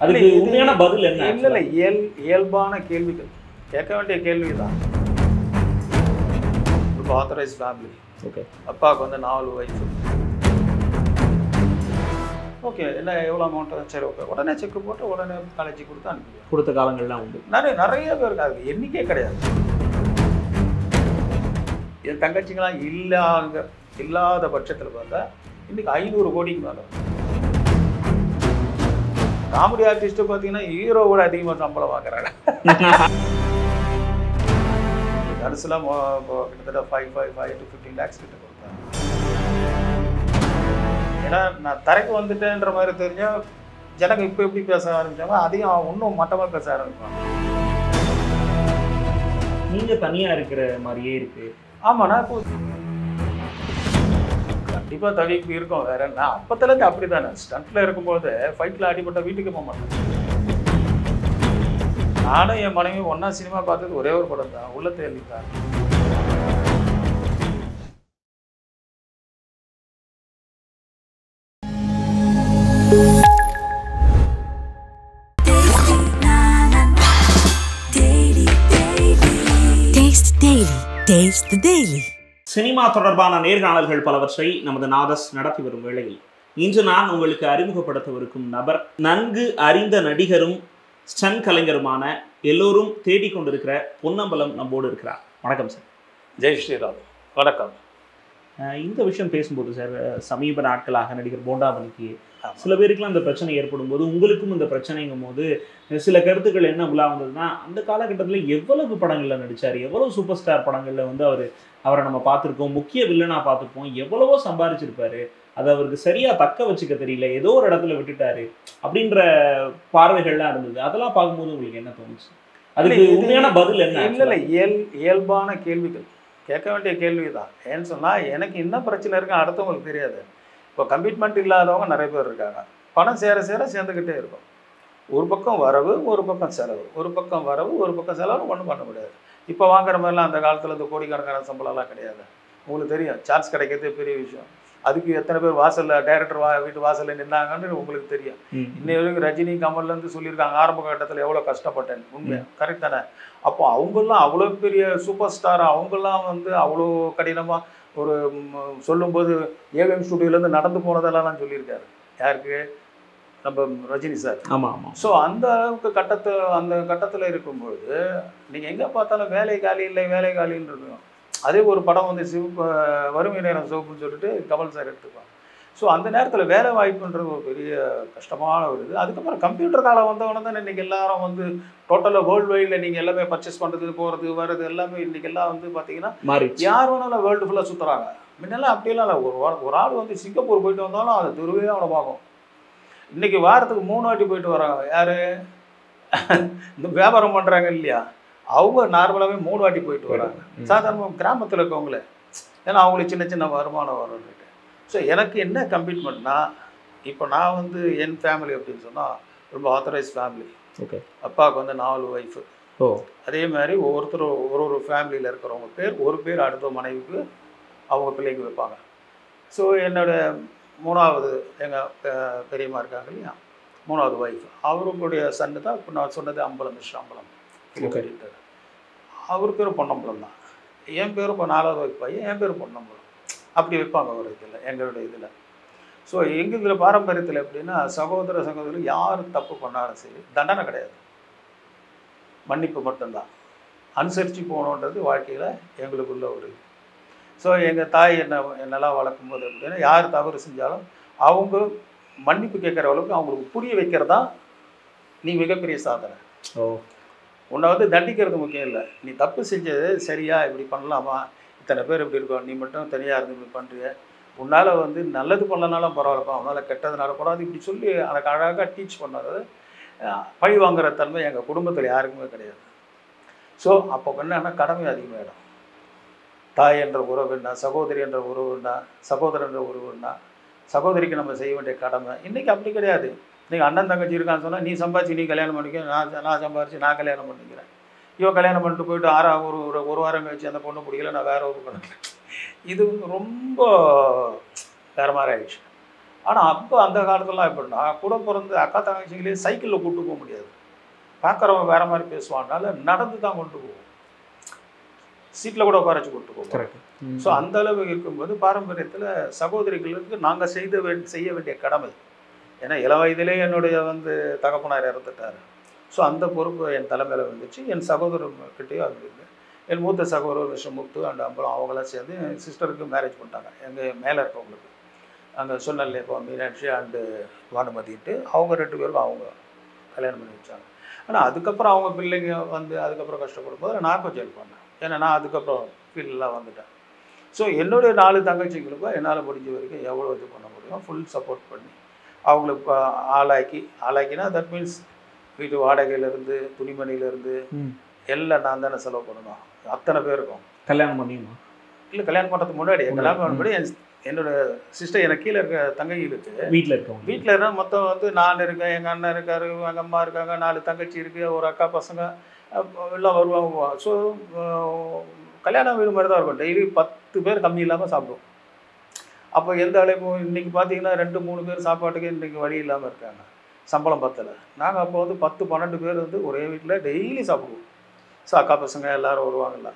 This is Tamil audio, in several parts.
அதுக்கு உண்மையான பதில் என்ன? இல்லை இயல்பான கேள்விகள் கேட்க வேண்டிய கேள்வி தான். இப்போ ஆத்தரைஸ் ஃபேமிலி, ஓகே, அப்பாவுக்கு வந்து 4 வயசு, ஓகே என்ன எவ்வளோ அமௌண்ட்டு, சரி ஓகே, உடனே செக்கு போட்டு உடனே காலேஜ் கொடுத்து அனுப்பிடுவோம். கொடுத்த காலங்கள்லாம் உண்டு. நிறைய பேருக்கு அது எண்ணிக்கையே கிடையாது. என் தங்கச்சிங்களாம் இல்லாத பட்சத்தில் பார்த்தா இன்னைக்கு 500 கோடிக்கு மேலே. காமெடி ஆர்டிஸ்ட்டு பார்த்தீங்கன்னா ஹீரோவோட அதிகமாக சம்பளம் வாங்குறாங்க. நர்ஸ்லாம் கிட்டத்தட்ட 5 to 15 lakhs கிட்ட கொடுத்தாங்க. ஏன்னா நான் தரைக்கு வந்துட்டேன்ற மாதிரி தெரிஞ்சால் ஜனங்க இப்போ எப்படி பேச ஆரம்பிச்சாங்க, அதையும் இன்னும் மட்டமாக பேச ஆரம்பிப்பாங்க. நீங்கள் தனியாக இருக்கிற மாதிரியே இருக்கு. ஆமாம், நான் இப்போ கண்டிப்பாக தவிப்பு இருக்கும். வேற என்ன, அப்பத்துலேருந்து அப்படி தானே. ஸ்டண்ட்டில் இருக்கும்போது ஃபைட்டில் அடிபட்ட வீட்டுக்கு போக மாட்டேன். நானும் என் மனைவி ஒன்றா சினிமா பார்த்தது ஒரே ஒரு படம் தான், உள்ளத்தை எழுதித்தான். சினிமா தொடர்பான நேர்காணல்கள் பலவற்றை நமது நாதஸ் நடத்தி வரும் வேளையில் இன்று நான் உங்களுக்கு அறிமுகப்படுத்தவிருக்கும் நபர் நன்கு அறிந்த நடிகரும் ஸ்டன் கலைஞருமான எல்லோரும் தேடிக்கொண்டிருக்கிற பொன்னம்பலம் நம்மோடு இருக்கிறார். வணக்கம் சார். ஜெய் ஸ்ரீராம். வணக்கம். இந்த விஷயம் பேசும்போது சார், சமீப நாட்களாக நடிகர் போண்டாமணிக்கு சில பேருக்குலாம் இந்த பிரச்சனை ஏற்படும் போது, உங்களுக்கும் இந்த பிரச்சனைங்கும் போது சில கருத்துக்கள் என்ன உலா வந்ததுன்னா, அந்த காலகட்டத்தில் எவ்வளவு படங்களில் நடித்தார், எவ்வளவு சூப்பர் ஸ்டார் படங்களில் வந்து அவரை நம்ம பார்த்துருக்கோம், முக்கிய வில்லனாக பார்த்துருப்போம், எவ்வளவோ சம்பாதிச்சிருப்பாரு, அதை அவருக்கு சரியாக தக்க வச்சுக்க தெரியல, ஏதோ ஒரு இடத்துல விட்டுட்டாரு அப்படின்ற பார்வைகள்லாம் இருந்தது. அதெல்லாம் பார்க்கும்போது உங்களுக்கு என்ன தோணுச்சு? அதுக்கு உண்மையான பதில் என்ன? இல்லை இயல்பான கேள்விகள் கேட்க வேண்டிய கேள்வி தான். ஏன்னு சொன்னால் எனக்கு என்ன பிரச்சனை இருக்குன்னு அடுத்தவங்களுக்கு தெரியாது. இப்போ கமிட்மெண்ட் இல்லாதவங்க நிறைய பேர் இருக்காங்க. பணம் சேர சேர்ந்துக்கிட்டே இருக்கும். ஒரு பக்கம் வரவு, ஒரு பக்கம் செலவு, ஒரு பக்கம் வரவு, ஒரு பக்கம் செலவு, ஒன்றும் பண்ண முடியாது. இப்போ வாங்குற மாதிரிலாம் அந்த காலத்தில் இந்த கோடிக்கணக்கான சம்பளம்லாம் கிடையாது. உங்களுக்கு தெரியும், சார்ஜ் கிடைக்கிறதே பெரிய விஷயம். அதுக்கு எத்தனை பேர் வாசலில் டைரக்டர் வீட்டு வாசலில் நின்னாங்கன்னு உங்களுக்கு தெரியும். இன்னை வரைக்கும் ரஜினி கமல்லேருந்து சொல்லியிருக்காங்க ஆரம்ப கட்டத்தில் எவ்வளோ கஷ்டப்பட்டேன். உண்மையாக கரெக்ட் தானே? அப்போ அவங்கெல்லாம் அவ்வளோ பெரிய சூப்பர் ஸ்டார், அவங்கெல்லாம் வந்து அவ்வளோ கடினமாக ஒரு சொல்லும்போது ஏவிஎம் ஸ்டுடியோலேருந்து நடந்து போனதெல்லாம் நான் சொல்லியிருக்காரு. யாருக்கு? நம்ம ரஜினி சார். ஆமாம் ஆமாம். ஸோ அந்த அளவுக்கு அந்த கட்டத்தில் இருக்கும்போது நீங்கள் எங்கே பார்த்தாலும் வேலை காலி இல்லை, வேலை காலின்னு இருக்கும். அதே ஒரு படம் வந்து வறுமை நேரம் சிவப்புன்னு சொல்லிட்டு கமல் சார் எடுத்துப்பாங்க. ஸோ அந்த நேரத்தில் வேலை வாய்ப்புன்றது ஒரு பெரிய கஷ்டமான ஒரு இது. அதுக்கப்புறம் கம்ப்யூட்டர் காலம் வந்தவொடனே தான் இன்றைக்கி எல்லாரும் வந்து டோட்டலாக வேர்ல்டு வைடில் நீங்கள் எல்லாமே பர்ச்சேஸ் பண்ணுறது, போகிறது, வர்றது எல்லாமே இன்றைக்கி எல்லாம் வந்து பார்த்தீங்கன்னா யார் வேணாலும் வேர்ல்டு ஃபுல்லாக சுற்றுறாங்க. முன்னெல்லாம் அப்படியெல்லாம் இல்லை. ஒரு ஆள் வந்து சிங்கப்பூர் போயிட்டு வந்தாலும் அதை தெருவே அவனை பார்க்கும். இன்றைக்கி வாரத்துக்கு 3 வாட்டி போயிட்டு வராங்க. யார்? இந்த வியாபாரம் பண்ணுறாங்க இல்லையா, அவங்க நார்மலாகவே 3 வாட்டி போயிட்டு வராங்க. சாதாரண கிராமத்தில் இருக்கவங்களே, ஏன்னா அவங்களுக்கு சின்ன சின்ன வருமானம் வரும்னுட்டு. ஸோ எனக்கு என்ன கமிட்மெண்ட்னா, இப்போ நான் வந்து என் ஃபேமிலி அப்படின்னு சொன்னால் ரொம்ப ஆத்தரைஸ் ஃபேமிலி. ஓகே, அப்பாவுக்கு வந்து 4 ஒய்ஃபு. அதே மாதிரி ஒவ்வொருத்தரும் ஒரு ஃபேமிலியில் இருக்கிறவங்க ஒரு பேர் அடுத்த மனைவிக்கு அவங்க பிள்ளைக்கு வைப்பாங்க. ஸோ என்னோடய 3வது எங்கள் பெரியம்மா இருக்காங்க இல்லையா, 3வது ஒய்ஃப், அவருடைய சன்னு தான் இப்போ நான் சொன்னது அம்பலம், மிஸ்டர் அம்பலம் கட்டிட்டார். அவர் பேர் பொன்னம்பலம் தான். என் பேர் இப்போ 4வது ஒய்ஃப் பையன், என் பேர் பொன்னம்பலம். அப்படி வைப்பாங்க ஒரு இதில், எங்களுடைய இதில். ஸோ எங்கள் இதில் பாரம்பரியத்தில் எப்படின்னா, சகோதரி யார் தப்பு பண்ணாலும் சரி தண்டனை கிடையாது, மன்னிப்பு மட்டும்தான். அனுசரித்து போகணுன்றது வாழ்க்கையில் எங்களுக்குள்ள ஒரு இது. ஸோ எங்கள் தாய் என்னெல்லாம் வளர்க்கும்போது அப்படின்னா, யார் தவறு செஞ்சாலும் அவங்க மன்னிப்பு கேட்குற அளவுக்கு அவங்களுக்கு புரிய வைக்கிறதா நீ மிகப்பெரிய சாதனை. உன்னை வந்து தண்டிக்கிறது முக்கியம் இல்லை, நீ தப்பு செஞ்சது சரியா, இப்படி பண்ணலாமா, இத்தனை பேர் இப்படி இருக்கோம், நீ மட்டும் தனியாக இருந்து இப்படி பண்ணுறிய, உன்னால் வந்து நல்லது பண்ணனாலும் பரவாயில்லப்பா, உன்னால் கெட்டதுனால கூடாது, இப்படி சொல்லி எனக்கு அழகாக டீச் பண்ணது. பழி வாங்குற தன்மை எங்கள் குடும்பத்தில் யாருக்குமே கிடையாது. ஸோ அப்போ என்னன்னா கடமை அதிகமாகிடும். தாய் என்ற உறவு என்ன, சகோதரி என்ற உறவு என்ன, சகோதரன் என்ற உறவு என்ன, சகோதரிக்கு நம்ம செய்ய வேண்டிய கடமை. இன்றைக்கி அப்படி கிடையாது. நீங்கள் அண்ணன் தங்கச்சி இருக்கான்னு சொன்னால், நீ சம்பாதிச்சு நீ கல்யாணம் பண்ணிக்க, நான் சம்பாதிச்சு நான் கல்யாணம் பண்ணிக்கிறேன். இவன் கல்யாணம் பண்ணிட்டு போயிட்டு ஒரு வாரம் கழிச்சு அந்த பொண்ணு பிடிக்கல, நான் வேற ஒரு பண்ணிக்கிறேன். இது ரொம்ப வேறு மாதிரி ஆயிடுச்சு. ஆனால் அப்போ அந்த காலத்துலலாம் எப்படின்னா கூட பிறந்த அக்கா தங்கச்சிங்களே சைக்கிளில் கூட்டு போக முடியாது, பார்க்குறவங்க வேறு மாதிரி பேசுவாங்கனால நடந்து தான் கொண்டு போவோம், சீட்டில் கூட உட்கார வச்சு கூட்டு போவோம். ஸோ அந்த அளவு இருக்கும்போது பாரம்பரியத்தில் சகோதரிகளுக்கு நாங்கள் செய்ய வேண்டிய கடமை. ஏன்னா இளம் வயதிலே என்னுடைய தகப்பனார் இறந்துட்டார். ஸோ அந்த பொறுப்பு என் தலைமையில் வந்துச்சு. என் சகோதரர்கிட்டையும் அது இருக்குது. என் மூத்த சகோதரர் மிஸ்டர் முத்து அண்ட் அப்புறம் அவங்களாம் சேர்ந்து என் சிஸ்டருக்கு மேரேஜ் பண்ணிட்டாங்க. எங்கள் மேலே இருக்கவங்களுக்கு அங்கே சொன்னல இப்போ மீனாட்சி அண்டு பானுமதிட்டு அவங்க 2 பேருக்கும் அவங்க கல்யாணம் பண்ணி வச்சாங்க. ஆனால் அதுக்கப்புறம் அவங்க பிள்ளைங்க அதுக்கப்புறம் கஷ்டப்படும் போது நான் கொஞ்சம் ஹெல்ப் பண்ணேன். ஏன்னா நான் அதுக்கப்புறம் ஃபீல்டெலாம் வந்துட்டேன். ஸோ என்னுடைய 4 தங்கச்சிங்களுக்கும் என்னால் முடிஞ்ச வரைக்கும் எவ்வளோ இது பண்ண முடியும் ஃபுல் சப்போர்ட் பண்ணி அவங்களுக்கு ஆளாக்கினா தட் மீன்ஸ் வீட்டு வாடகையிலேருந்து துணிமணியிலேருந்து எல்லாம் நான் தானே செலவு பண்ணணும். அத்தனை பேருக்கும் கல்யாணம் பண்ணியுமா? இல்லை, கல்யாணம் பண்ணுறதுக்கு முன்னாடி கல்யாணம் பண்ணும்படி என்னோட சிஸ்டர் எனக்கு கீழே இருக்க தங்கைகளுக்கு வீட்டில் இருந்தால் மொத்தம் நான் இருக்கேன், எங்கள் அண்ணன் இருக்கார், எங்கள் அம்மா இருக்காங்க, 4 தங்கச்சி இருக்குது, ஒரு அக்கா பசங்க எல்லாம் வருவாங்க. ஸோ கல்யாணம் வீடு மாதிரி தான் இருக்கும். டெய்லி 10 பேர் கம்மி இல்லாமல் சாப்பிடுவோம். அப்போ எந்த அழைப்பும் இன்றைக்கி பார்த்தீங்கன்னா 2-3 பேர் சாப்பாட்டுக்கு இன்றைக்கி வழி இல்லாமல் இருக்காங்க, சம்பளம் பத்தலை. நாங்கள் அப்போ 10-12 பேர் ஒரே வீட்டில் டெய்லி சாப்பிடுவோம். ஸோ அக்கா பசங்க எல்லோரும் வருவாங்கல்ல.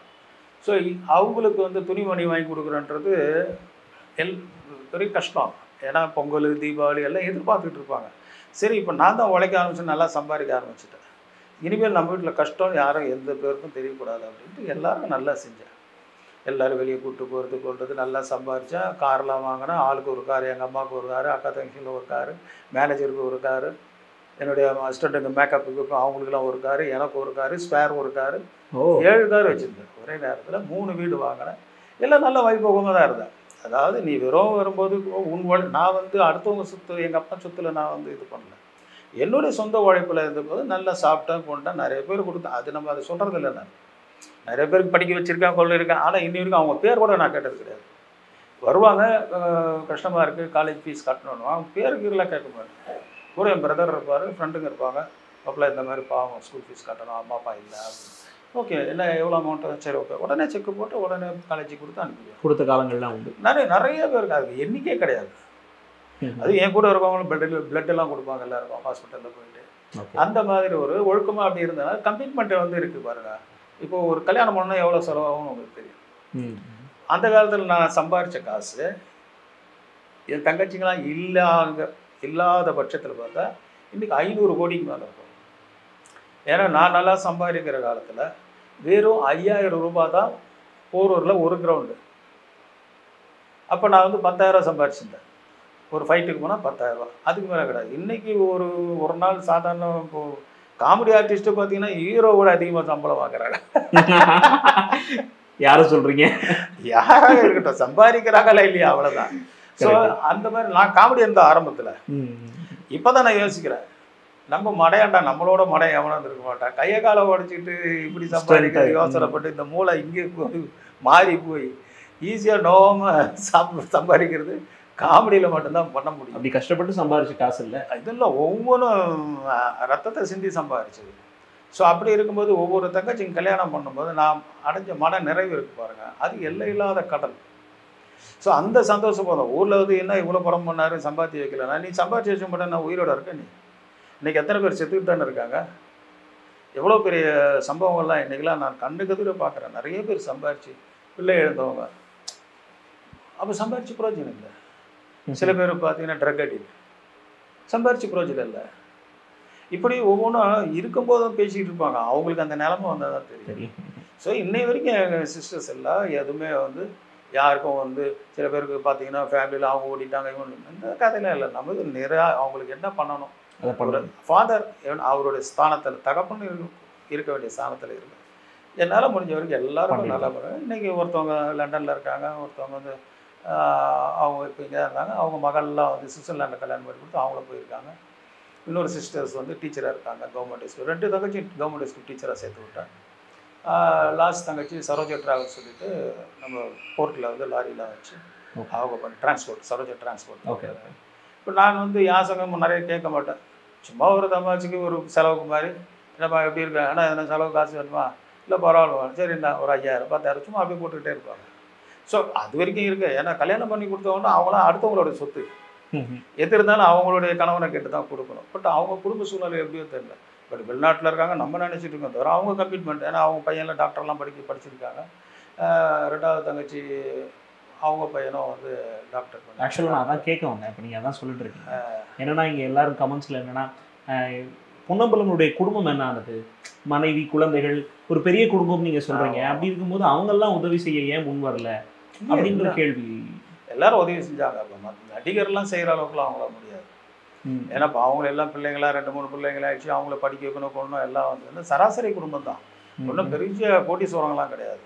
ஸோ அவங்களுக்கு துணிமணி வாங்கி கொடுக்குறன்றது பெரிய கஷ்டம். ஏன்னா பொங்கல் தீபாவளி எல்லாம் எதிர்பார்த்துட்டு இருப்பாங்க. சரி, இப்போ நான் தான் உழைக்க ஆரம்பிச்சு நல்லா சம்பாதிக்க ஆரம்பிச்சிட்டேன். இனிமேல் நம்ம வீட்டில் கஷ்டம் யாரும் எந்த பேருக்கும் தெரியக்கூடாது அப்படின்ட்டு எல்லாருக்கும் நல்லா செஞ்சேன். எல்லோரும் வெளியே கூப்பிட்டு போகிறது கொள்வது நல்லா சம்பாதிச்சா. கார்லாம் வாங்கினா ஆளுக்கு ஒரு காரு, எங்கள் அம்மாவுக்கு ஒரு காரு, அக்கா தங்கச்சியில் ஒரு காரு, மேனேஜருக்கு ஒரு காரு, என்னுடைய அசிஸ்டண்ட்டுங்க மேக்கப்புக்கு அவங்களுக்குலாம் ஒரு காரு, எனக்கு ஒரு காரு, ஸ்பேர் ஒரு காரு, 7 கார் வச்சுருந்தேன். ஒரே நேரத்தில் 3 வீடு வாங்கினேன். எல்லாம் நல்ல வைபோகமாக தான் இருந்தேன். அதாவது நீ வெறும் வரும்போது நான் அடுத்தவங்க சொத்து, எங்கள் அப்பா சொத்தில் நான் இது பண்ணல. என்னுடைய சொந்த உழைப்பில் இருந்தபோது நல்லா சாப்பிட்டேன், கொண்டேன், நிறைய பேர் கொடுத்தேன். அது நம்ம அதை சொல்கிறது இல்லை. நான் நிறைய பேருக்கு படிக்க வச்சுருக்கேன், கொள்ளிருக்கேன். ஆனால் இன்னி வரைக்கும் அவங்க பேர் கூட நான் கேட்டது கிடையாது. வருவாங்க, கஷ்டமாக இருக்குது, காலேஜ் ஃபீஸ் கட்டணும், அவங்க பேருக்கு எல்லாம் கேட்க மாட்டேன். கூட என் பிரதர் இருப்பார், ஃப்ரெண்டுங்க இருப்பாங்க. அப்போலாம் இந்த மாதிரி பாவம் ஸ்கூல் ஃபீஸ் கட்டணும், அம்மா அப்பா இல்லை அப்படின்னு. ஓகே, என்ன எவ்வளோ அமௌண்ட்டு? சரி, ஓகே, உடனே செக்கு போட்டு உடனே காலேஜுக்கு கொடுத்து அனுப்பிடுவேன். கொடுத்த காலங்கள்லாம் உண்டு. நிறைய பேருக்கு அது எண்ணிக்கையே கிடையாது. அது என் கூட இருக்கவங்களும் பிளட்டெல்லாம் கொடுப்பாங்க எல்லாருக்கும் ஹாஸ்பிட்டலில் போயிட்டு. அந்த மாதிரி ஒரு ஒழுக்கமாக அப்படி இருந்ததுனால கமிட்மெண்ட் இருக்குது பாருங்க. இப்போ ஒரு கல்யாணம் பண்ணால் எவ்வளோ செலவாகும்னு உங்களுக்கு தெரியும். அந்த காலத்தில் நான் சம்பாரித்த காசு என் தங்கச்சிங்களாம் இல்லாத பட்சத்தில் பார்த்தா இன்றைக்கி 500 கோடிக்கு மேலே இருக்கும். ஏன்னா நான் நல்லா சம்பாதிக்கிற காலத்தில் வெறும் 5000 ரூபாய் தான் போரூரில் ஒரு கிரவுண்டு. அப்போ நான் 10,000 சம்பாரிச்சிருந்தேன். ஒரு ஃபைட்டுக்கு போனால் 10,000, அதுக்கு மேலே கிடையாது. இன்றைக்கி ஒரு நாள் சாதாரண இப்போது காமெடி ஆர்டிஸ்ட்டு பார்த்தீங்கன்னா ஹீரோவோட அதிகமாக சம்பளம் வாங்குறாங்க. யாரை சொல்கிறீங்க? யாராக இருக்கட்டும், சம்பாதிக்கிறாங்களா இல்லையா, அவ்வளோதான். ஸோ அந்த மாதிரி நான் காமெடி இருந்த ஆரம்பத்தில். இப்போ தான் நான் யோசிக்கிறேன், நம்ம மடையாண்டா, நம்மளோட மடையை எவனும் இருக்க மாட்டான். கையை காலை உடச்சிட்டு இப்படி சம்பாதிக்க யோசனைப்பட்டு இந்த மூளை இங்கே மாறி போய் ஈஸியாக நோவாமல் சம்பாதிக்கிறது காமெடியில் மட்டும்தான் பண்ண முடியும். அப்படி கஷ்டப்பட்டு சம்பாதிச்ச காசு இல்லை, இதெல்லாம் ஒவ்வொன்றும் ரத்தத்தை சிந்தி சம்பாதிச்சது. ஸோ அப்படி இருக்கும்போது ஒவ்வொரு தங்கச்சிங்க கல்யாணம் பண்ணும்போது நான் அடைஞ்ச மன நிறைவு இருக்குது பாருங்கள், அது எல்லை இல்லாத கடல். ஸோ அந்த சந்தோஷம் போதும். ஊரில் என்ன இவ்வளோ படம் பண்ணார், சம்பாத்தி வைக்கலன்னா, நீ சம்பாதிச்சு வச்ச மட்டும் நான் உயிரோட இருக்கேன். நீ இன்றைக்கி எத்தனை பேர் செத்துக்கிட்டு தானே இருக்காங்க. எவ்வளோ பெரிய சம்பவங்கள்லாம் இன்றைக்கெலாம் நான் கண்ணுக்கு எதிர பார்க்குறேன். நிறைய பேர் சம்பாரிச்சு பிள்ளை எழுந்தவங்க. அப்போ சம்பாரிச்சு புரோஜனம் இல்லை. சில பேர் பார்த்தீங்கன்னா ட்ரக் அடிக்ட், சம்பாரிச்சு புரோஜனம் இல்லை. இப்படி ஒவ்வொன்றும் இருக்கும்போதும் பேசிக்கிட்டு இருப்பாங்க. அவங்களுக்கு அந்த நிலைமை வந்தால் தான் தெரியும். ஸோ இன்னை வரைக்கும் எங்கள் சிஸ்டர்ஸ் எல்லாம் எதுவுமே யாருக்கும் சில பேருக்கு பார்த்தீங்கன்னா ஃபேமிலியில் அவங்க ஓடிட்டாங்க, இவங்க இந்த கதையெல்லாம் இல்லை. நம்ம நிறையா அவங்களுக்கு என்ன பண்ணணும், ஃபாதர் அவருடைய ஸ்தானத்தில் தகப்பன்னு இருக்க வேண்டிய ஸ்தானத்தில் இருக்கு. என்னால் முடிஞ்ச வரைக்கும் எல்லாருக்கும் நல்லா பண்ணுவேன். இன்றைக்கி ஒருத்தவங்க லண்டனில் இருக்காங்க, ஒருத்தவங்க அவங்க இப்போ இங்கே இருந்தாங்க. அவங்க மகள்லாம் சுவிட்சர்லாண்டில் கல்யாணம் பண்ணி கொடுத்து அவங்கள போயிருக்காங்க. இன்னொரு சிஸ்டர்ஸ் டீச்சராக இருக்காங்க கவர்மெண்ட் ஸ்கூல். 2 தங்கச்சி கவர்மெண்ட் ஸ்கூல் டீச்சராக சேர்த்து விட்டாங்க. லாஸ்ட் தங்கச்சி சரோஜா ட்ராவல்ஸ் சொல்லிட்டு நம்ம போர்ட்டில் லாரியில் வச்சு அவங்க டிரான்ஸ்போர்ட், சரோஜா டிரான்ஸ்போர்ட். ஓகே. இப்போ நான் யாசகம் நிறைய கேட்க மாட்டேன். சும்மா ஒரு தமாச்சிக்கு ஒரு செலவுக்கு மாதிரி என்னப்பா எப்படி இருக்கேன், ஆனால் எதனா செலவு காசு வேணுமா, இல்லை பரவாயில்ல, சரி நான் ஒரு 5000 10,000 சும்மா அப்படியே போட்டுக்கிட்டே இருப்பாங்க. ஸோ அது வரைக்கும் இருக்குது. ஏன்னா கல்யாணம் பண்ணி கொடுத்தவங்கன்னா அவங்களாம் அடுத்தவங்களோட சொத்து. எது இருந்தாலும் அவங்களுடைய கணவனை கேட்டு தான் கொடுக்கணும். பட் அவங்க குடும்ப சூழ்நிலை எப்படியோ தெரியல. பட் வெளிநாட்டில் இருக்காங்க, நம்ம நினச்சிட்டு இருக்கோம் தவிர அவங்க கமிட்மெண்ட். ஏன்னா அவங்க பையன்லாம் டாக்டர்லாம் படிச்சிருக்காங்க. ரெண்டாவது தங்கச்சி அவங்க பையனும் வந்து டாக்டர். ஆக்சுவலாக நான் அதான் கேட்க வந்தேன். இப்போ நீங்கள் அதான் சொல்லிட்டு இருக்கீங்க. என்னன்னா இங்கே எல்லாரும் கமெண்ட்ஸில் என்னன்னா பொன்னம்பலனுடைய குடும்பம் என்ன ஆனது, மனைவி குழந்தைகள் ஒரு பெரிய குடும்பம் நீங்கள் சொல்கிறீங்க. அப்படி இருக்கும்போது அவங்கெல்லாம் உதவி செய்ய ஏன் முன் வரல அப்படின்ற கேள்வி. எல்லாரும் உதவி செஞ்சாங்க. அப்போ நடிகர்லாம் செய்கிற அளவுக்குலாம் அவங்களால முடியாது. ஏன்னா இப்போ அவங்களெல்லாம் பிள்ளைங்களா 2-3 பிள்ளைங்களா ஆயிடுச்சு, அவங்கள படிக்க வைக்கணும் கொள்ளணும் எல்லாம் வந்து சராசரி குடும்பம் தான். ஒன்றும் பெரிய கோட்டீஸ்வரங்களாம் கிடையாது.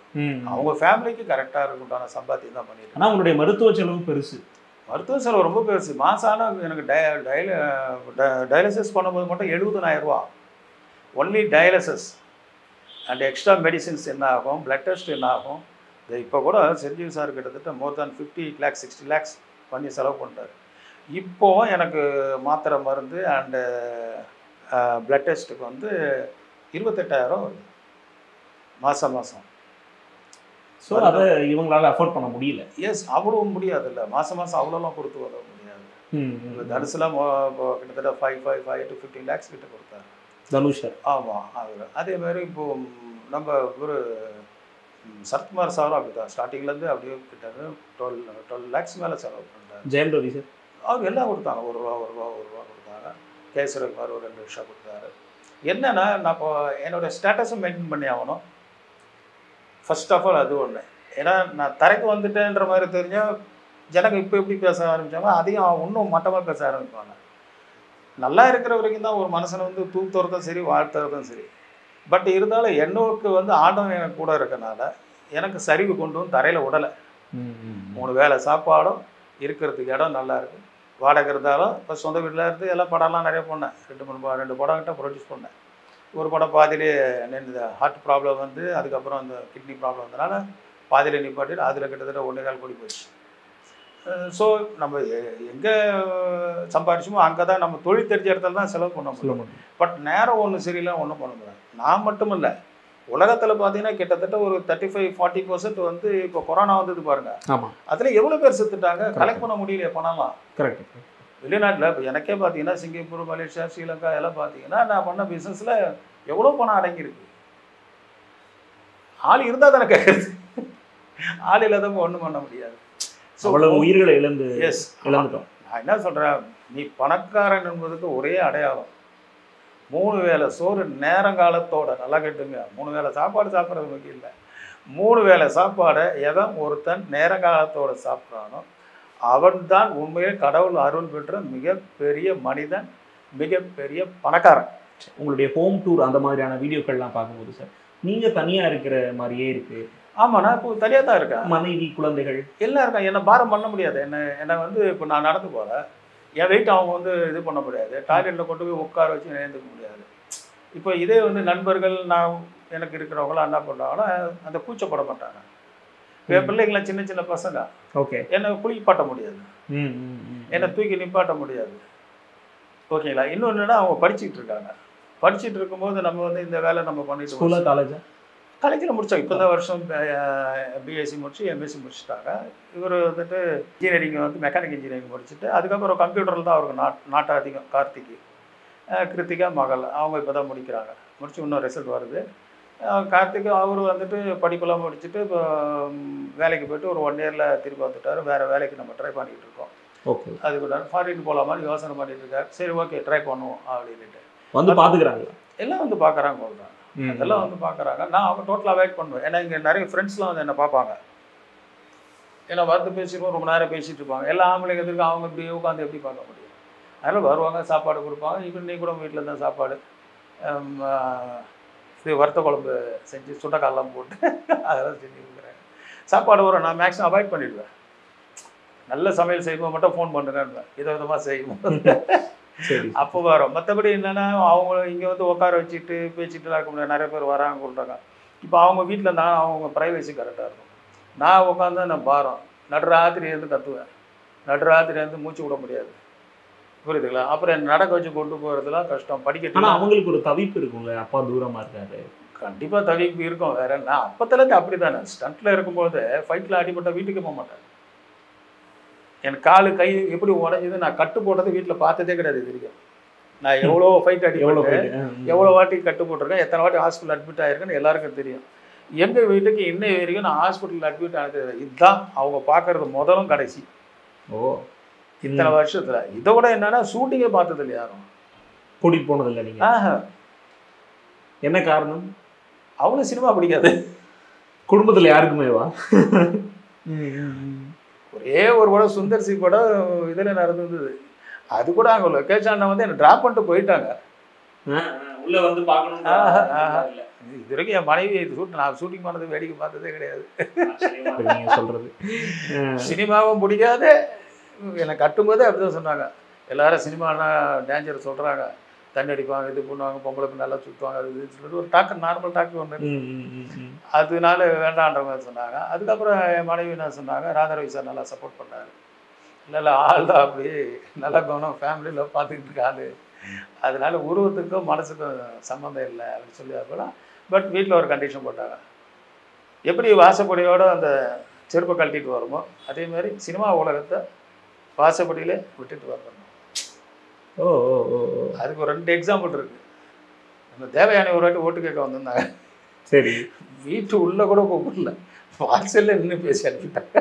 அவங்க ஃபேமிலிக்கு கரெக்டாக இருக்குண்டான சம்பாத்தியம் தான் பண்ணிட்டு. ஆனால் அவங்களுடைய மருத்துவ செலவு பெருசு. மருத்துவ செலவு ரொம்ப பெருசு. மாசான எனக்கு டயாலிசிஸ் பண்ணும்போது மட்டும் 70,000 ரூபா. Only dialysis and extra medicines என்ன ஆகும், பிளட் டெஸ்ட் என்ன ஆகும். இப்போ கூட செஞ்சீவ் சார் கிட்டத்தட்ட மோர் தேன் 50 lakhs 60 lakhs பண்ணி செலவு பண்ணுறாரு. இப்போவும் எனக்கு மாத்திரை மருந்து அண்டு பிளட் டெஸ்ட்டுக்கு வந்து 28,000 வருது மாதம். ஸோ அதை இவங்களால அஃபோர்ட் பண்ண முடியல. எஸ், அவ்வளோ முடியாது இல்லை, மாதம் அவ்வளோலாம் கொடுத்து வர முடியாது. தனுசுலாம் கிட்டத்தட்ட 5 to 15 lakhs கிட்ட கொடுத்தாரு தனுஷர். ஆமாம், அதேமாதிரி இப்போது நம்ம ஒரு சரத்குமார் சாரும் அப்படி தான் ஸ்டார்டிங்லேருந்து அப்படியே கிட்ட 12 lakhs மேலே செலவு பண்ணுறாரு. ஜெயம் ரவி சார் அவங்க எல்லாம் கொடுத்தாங்க. 1 ரூபா கொடுத்தாங்க. கேசரகுமார் ஒரு 2 விஷயம் கொடுத்தாரு. என்னென்னா நான் இப்போ என்னோடய ஸ்டேட்டஸும் மெயின்டைன் பண்ணி ஆகணும். ஃபர்ஸ்ட் ஆஃப் ஆல் அது ஒன்று. ஏன்னா நான் தரைக்கு வந்துட்டேன்ற மாதிரி தெரிஞ்சால் ஜனங்க இப்போ எப்படி பேச ஆரம்பித்தாங்க, அதையும் இன்னும் மட்டமாக பேச ஆரம்பிப்பாங்க. நல்லா இருக்கிற வரைக்கும் தான் ஒரு மனுஷனை வந்து தூத்துறதும் சரி வாழ்த்துறதும் சரி. பட் இருந்தாலும் என்னோக்கு வந்து ஆண்டவன் எனக்கு கூட இருக்கனால எனக்கு சரிவு கொண்டு வந்து தரையில் விடலை. 3 வேளை சாப்பாடும் இருக்கிறதுக்கு இடம் நல்லா இருக்குது. வாடகை இருந்தாலும் இப்போ சொந்த வீட்டில் இருந்து எல்லாம் படம்லாம் நிறைய பண்ணேன். 2 படம் கிட்ட ப்ரொடியூஸ் பண்ணேன். ஒரு படம் பாதியிலே நின்று ஹார்ட் ப்ராப்ளம் வந்து அதுக்கப்புறம் அந்த கிட்னி ப்ராப்ளம் வந்தனால பாதியிலே நிப்பாட்டிட்டு அதில் கிட்டத்தட்ட 1.25 கோடி போயிடுச்சு. ஸோ நம்ம எங்கே சம்பாதிச்சோமோ அங்கே தான் நம்ம தொழில் தெரிஞ்ச இடத்துல தான் செலவு பண்ண முடியும். பட் நேரம் ஒன்று சரியில்லை, ஒன்றும் பண்ண முடியாது. நான் மட்டும் இல்லை, உலகத்தில் பார்த்தீங்கன்னா கிட்டத்தட்ட ஒரு 35-40% வந்து இப்போ கொரோனா வந்தது பாருங்க. ஆமாம், அதில் எவ்வளோ பேர் செத்துட்டாங்க, கலெக்ட் பண்ண முடியலையே பணம்லாம். கரெக்ட். வெளிநாட்டில் இப்போ எனக்கே பார்த்தீங்கன்னா சிங்கப்பூர், மலேசியா, ஸ்ரீலங்கா எல்லாம் பார்த்தீங்கன்னா நான் பண்ண பிஸ்னஸில் எவ்வளோ பணம் அடங்கியிருக்கு. ஆள் இருந்தால் தானே கேட்குறது, ஆள் இல்லாதவங்க ஒன்றும் பண்ண முடியாது. ஸோ அவ்வளவு உயிர்களை இழந்துட்டோம். நான் என்ன சொல்கிறேன், நீ பணக்காரன் என்பதுக்கு ஒரே அடையாளம் 3 வேளை சோறு நேரங்காலத்தோட. நல்லா கேட்டுங்க, 3 வேளை சாப்பாடு சாப்பிட்றது முக்கியம் இல்லை. 3 வேளை சாப்பாடை எவன் ஒருத்தன் நேரங்காலத்தோட சாப்பிட்றானோ அவன் தான் உண்மையே கடவுள் அருள் பெற்ற மிகப்பெரிய மனிதன், மிகப்பெரிய பணக்காரன். உங்களுடைய ஹோம் டூர் அந்த மாதிரியான வீடியோக்கள்லாம் பார்க்கும்போது சார் நீங்கள் தனியாக இருக்கிற மாதிரியே இருக்குது. ஆமாம், நான் இப்போ தனியாக தான் இருக்கேன். மனைவி குழந்தைகள் எல்லாம் இருக்கேன். என்னை பாரம் பண்ண முடியாது. என்னை வந்து இப்போ நான் நடந்து போகிறேன், என் வெயிட் அவங்க வந்து இது பண்ண முடியாது. டாய்லெட்டில் கொண்டு போய் உட்கார வச்சு எழுந்துக்க முடியாது. இப்போ இதே வந்து நண்பர்கள் நான் எனக்கு இருக்கிறவங்களாம் என்ன பண்ணுறாங்கன்னா அந்த கூச்சப்பட மாட்டாங்க. என் பிள்ளைங்களாம் சின்ன சின்ன பசங்க, ஓகே, என்னை குளிப்பாட்ட முடியாது, என்னை தூக்கி நிப்பாட்ட முடியாது. ஓகேங்களா? இன்னொன்று என்னன்னா அவங்க படிச்சுட்டு இருக்காங்க. படிச்சுட்டு இருக்கும்போது நம்ம வந்து இந்த வேலை நம்ம பண்ணிட்டு காலேஜில் முடித்தோம். இப்போ தான் வருஷம் பிஎஸ்சி முடிச்சு எம்எஸ்சி முடிச்சுட்டாங்க. இவர் வந்துட்டு இன்ஜினியரிங் வந்து மெக்கானிக் இன்ஜினியரிங் முடிச்சுட்டு அதுக்கப்புறம் கம்ப்யூட்டரில் தான் அவருக்கு நாட்டம் அதிகம். கிருத்திகா மகள் அவங்க இப்போ தான் முடிக்கிறாங்க. முடிச்சு இன்னும் ரிசல்ட் வருது. கார்த்திக் அவர் வந்துட்டு படிப்பெல்லாம் முடிச்சுட்டு இப்போ வேலைக்கு போய்ட்டு ஒரு 1 இயரில் திருப்பி வந்துட்டார். வேறு வேலைக்கு நம்ம ட்ரை பண்ணிக்கிட்டு இருக்கோம். ஓகே, அதுக்கு ஃபாரின் போகலாமான்னு யோசனை பண்ணிட்டு இருக்காரு. சரி, ஓகே, ட்ரை பண்ணுவோம் அப்படின்ட்டு வந்து பார்த்துக்கிறாங்க. எல்லாம் வந்து பார்க்குறாங்க, சொல்கிறாங்க, அதெல்லாம் வந்து பார்க்குறாங்க. நான் அவங்க டோட்டலாக அவாய்ட் பண்ணுவேன். ஏன்னா இங்கே நிறைய ஃப்ரெண்ட்ஸ்லாம் வந்து என்னை பார்ப்பாங்க. ஏன்னா வந்து பேசிடுவோம், ரொம்ப நேரம் பேசிகிட்டு இருப்பாங்க. எல்லா ஆம்பளைங்க எதிர்க்கு அவங்க இப்படி உட்காந்து எப்படி பார்க்க முடியும்? அதனால் வருவாங்க, சாப்பாடு கொடுப்பாங்க. இப்போ நீ கூட வீட்டில் தான் சாப்பாடு வறுத்த குழம்பு செஞ்சு சுண்டைக்காலெலாம் போட்டு அதெல்லாம் செஞ்சு கொடுக்குறேன். சாப்பாடு வரும், நான் மேக்ஸிமம் அவாய்ட் பண்ணிவிடுவேன். நல்ல சமையல் செய்யும்போது மட்டும் ஃபோன் பண்ணுங்கன்னு இதை விதமாக செய்யும்போது அப்போ வரும். மற்றபடி என்னென்னா அவங்க இங்கே வந்து உட்கார வச்சுட்டு பேசிட்டுலாம் இருக்க முடியாது. நிறைய பேர் வராங்க சொல்கிறாங்க. இப்போ அவங்க வீட்டில் நான் அவங்க ப்ரைவசி கரெக்டாக இருக்கும். நான் உட்காந்து நான் பாரம் நடுராத்திரி இருந்து கற்றுவேன். நடுராத்திரி இருந்து மூச்சு விட முடியாது, புரியுதுங்களா? அப்புறம் நடக்க வச்சு கொண்டு போகிறதுலாம் கஷ்டம். படிக்கட்டு. ஆனால் அவங்களுக்கு ஒரு தவிப்பு இருக்கும்ல, அப்பா தூரமாக இருக்காரு. கண்டிப்பாக தவிப்பு இருக்கும். வேற என்ன, அப்போத்துலேருந்து அப்படி தானே. ஸ்டண்ட்டில் இருக்கும்போது ஃபைட்டில் அடிபட்டால் வீட்டுக்கு போக மாட்டேன். என் காலு கை எப்படி உடைஞ்சது நான் கட்டு போட்டது வீட்டில் பார்த்ததே கிடையாது இது வரைக்கும். நான் எவ்வளோ ஃபைட் எவ்வளோ வாட்டி கட்டு போட்டிருக்கேன், எத்தனை வாட்டி ஹாஸ்பிட்டல் அட்மிட் ஆகிருக்கேன்னு எல்லாருக்கும் தெரியும். எங்கள் வீட்டுக்கு இன்னை வரைக்கும் நான் ஹாஸ்பிட்டலில் அட்மிட் ஆனது இதுதான் அவங்க பார்க்கறது முதலும் கடைசி. இத்தனை வருஷத்துல. இதை விட என்னன்னா ஷூட்டிங்கே பார்த்தது இல்லை யாரும், கூட்டிட்டு போனது இல்லை நீங்க. என்ன காரணம்? அவனும் சினிமா பிடிக்காது குடும்பத்துல யாருக்குமேவா? ஒரே ஒரு படம் சுந்தர் சி படம் இதில் நடந்தது. அது கூட அங்கே லொக்கேஷன் வந்து என்னை ட்ராப் பண்ணிட்டு போயிட்டாங்க. உள்ள வந்து பார்க்கணும். இது வரைக்கும் என் மனைவி நான் ஷூட்டிங் பண்ணது வேடிக்கை பார்த்ததே கிடையாது. சொல்றது சினிமாவும் பிடிக்காது. என்னை கட்டும்போதே அப்படிதான் சொன்னாங்க. எல்லாரும் சினிமானா டேஞ்சர் சொல்கிறாங்க, தண்ணி அடிப்பாங்க, இது பண்ணுவாங்க, பொம்பளைக்கு நல்லா சுற்றுவாங்க, அது இதுன்னு சொல்லிட்டு ஒரு டாக்டர் நார்மல் டாக்டர் ஒன்று. அதனால வேண்டான்ற மாதிரி சொன்னாங்க. அதுக்கப்புறம் என் மனைவி என்ன சொன்னாங்க, ராதாரவி சார் நல்லா சப்போர்ட் பண்ணார். இல்லை ஆள் தான் அப்படி நல்லா கவனம் ஃபேமிலியில் பார்த்துக்கிட்டு இருக்காது, அதனால உருவத்துக்கும் மனசுக்கும் சம்மந்தம் இல்லை அப்படின்னு சொல்லி அப்போலாம். பட் வீட்டில் ஒரு கண்டிஷன் போட்டாங்க, எப்படி வாசப்படியோட அந்த செருப்பை கழட்டிட்டு வருமோ அதே மாதிரி சினிமா உலகத்தை வாசப்படியிலே விட்டுட்டு வரணும். அதுக்கு ஒரு 2 எக்ஸாம்பிள் இருக்கு. அந்த தேவயானி ஒரு வாட்டி ஓட்டு கேட்க வந்திருந்தாங்க. சரி, வீட்டு உள்ள கூட கூப்பிடல, வாசல்ல நின்று பேசி அனுப்பிட்டாங்க.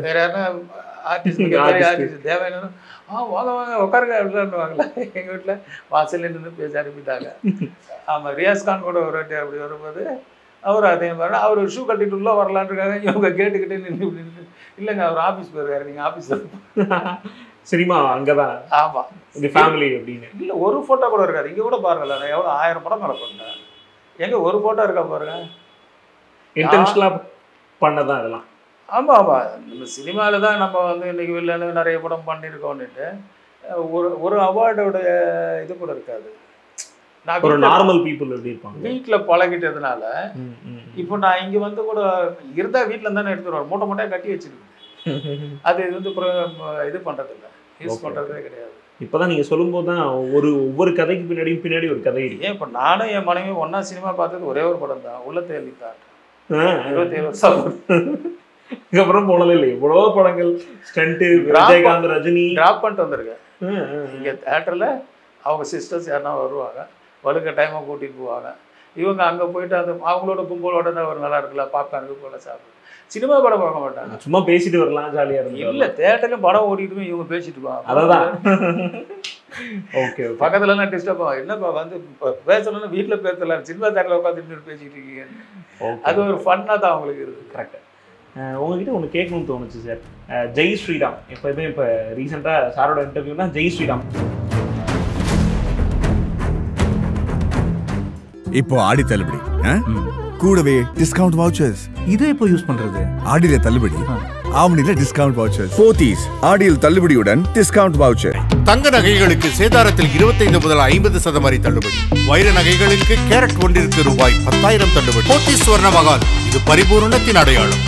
வேற யாருன்னா ஆர்டிஸ்ட் தேவயானி வாங்க வாங்க உட்காருங்க அப்படின்னுவாங்களே, எங்கள் வீட்டில் வாசல்ல நின்று பேசி அனுப்பிட்டாங்க. ஆமாம், ரியாஸ் கான் கூட ஒரு வாட்டி அப்படி வரும்போது அவர் அதே மாதிரி அவர் ஷூ கட்டிட்டு உள்ள வரலான்னு இருக்காங்க. இவங்க கேட்டுக்கிட்டே நின்று இல்லைங்க அவர் ஆஃபீஸ் போயிருக்காரு, நீங்கள் ஆஃபீஸில் சினிமா அங்கதான். ஆமா, இந்த ஃபேமிலி அப்படின்னு இல்ல ஒரு போட்டோ கூட இருக்காது. இங்க கூட பாருங்கல்ல, நான் எவ்வளவு 1000 படம் மேல பண்ணேன், எங்க ஒரு போட்டோ இருக்கா பாருங்க. இன்டென்ஷனலா பண்ணதான் இதெல்லாம். ஆமா ஆமா, நம்ம சினிமால தான் நம்ம வந்து இன்னைக்கு வெளில நிறைய படம் பண்ணியிருக்கோம்னுட்டு ஒரு அவார்டோட இது கூட இருக்காது. நான் ஒரு நார்மல் பீப்புள் எப்படி இருப்பாங்க, வீட்டில் பழகிட்டதுனால. இப்போ நான் இங்க வந்து கூட இருந்தா வீட்டில் இருந்தானே எடுத்துருவாங்க, மூட்டை மூட்டையாக கட்டி வச்சிருக்கு. அது வந்து இது பண்றது இல்லை, யூஸ் பண்றதே கிடையாது. இப்போதான் நீங்க சொல்லும்போது தான் ஒவ்வொரு கதைக்கு பின்னாடி ஒரு கதை இருக்கு. ஏன் இப்போ நானும் என் மனைவி ஒன்னா சினிமா பார்த்தது ஒரே ஒரு படம் தான், உள்ளத்தை எழுதித்தான். 27 வருஷம் அதுக்கப்புறம் போனதே இல்லை. எவ்வளவோ படங்கள் ஸ்டண்ட், விஜயகாந்த், ரஜினி டிராப் பண்ணிட்டு வந்திருக்கேன். இங்க தியேட்டர்ல அவங்க சிஸ்டர்ஸ் யாருன்னா வருவாங்க, வலுக்க டைமாக கூட்டிட்டு போவாங்க. இவங்க அங்கே போயிட்டு அந்த அவங்களோட கும்பலோட தான் ஒரு நல்லா இருக்குல்ல, பாப்கார்னுக்கு போல சாப்பிடு. சினிமா படம் பார்க்க மாட்டாங்க, சும்மா பேசிட்டு வரலாம், ஜாலியா இருக்கு. இல்ல தியேட்டர்ல படம் ஓடிட்டு இவங்க பேசிட்டு போவாங்க. அதான் ஓகே, பக்கத்துல நான் டிஸ்டர்ப் ஆகும், என்னப்பா வந்து பேசணும்னா வீட்டில் பேசல, சினிமா தியேட்டர்ல உட்காந்துட்டு பேசிட்டு இருக்கீங்க. அது ஒரு ஃபன்னா தான் அவங்களுக்கு இருக்குது. கரெக்ட். உங்ககிட்ட ஒன்று கேட்கணும்னு தோணுச்சு சார். ஜெய் ஸ்ரீராம் எப்போதுமே இப்போ ரீசெண்டாக சாரோட இன்டர்வியூனா ஜெய் ஸ்ரீராம். இப்போ ஆடி தள்ளுபடி, கூடவே டிஸ்கவுண்ட் வவுச்சர்ஸ். இதை எப்போ யூஸ் பண்றது? ஆடியில தள்ளுபடி, ஆவணில டிஸ்கவுண்ட் வவுச்சர்ஸ். போத்தீஸ் ஆடியில் தள்ளுபடியுடன் டிஸ்கவுண்ட் வவுச்சர். தங்க நகைகளுக்கு சேதாரத்தில் 25 முதல் 50% தள்ளுபடி. வைர நகைகளுக்கு கேரட் ஒன்றிற்கு ரூபாய் 10,000 தள்ளுபடி. போத்தீஸ் ஸ்வர்ண மகால், இது பரிபூரணத்தின் அடையாளம்.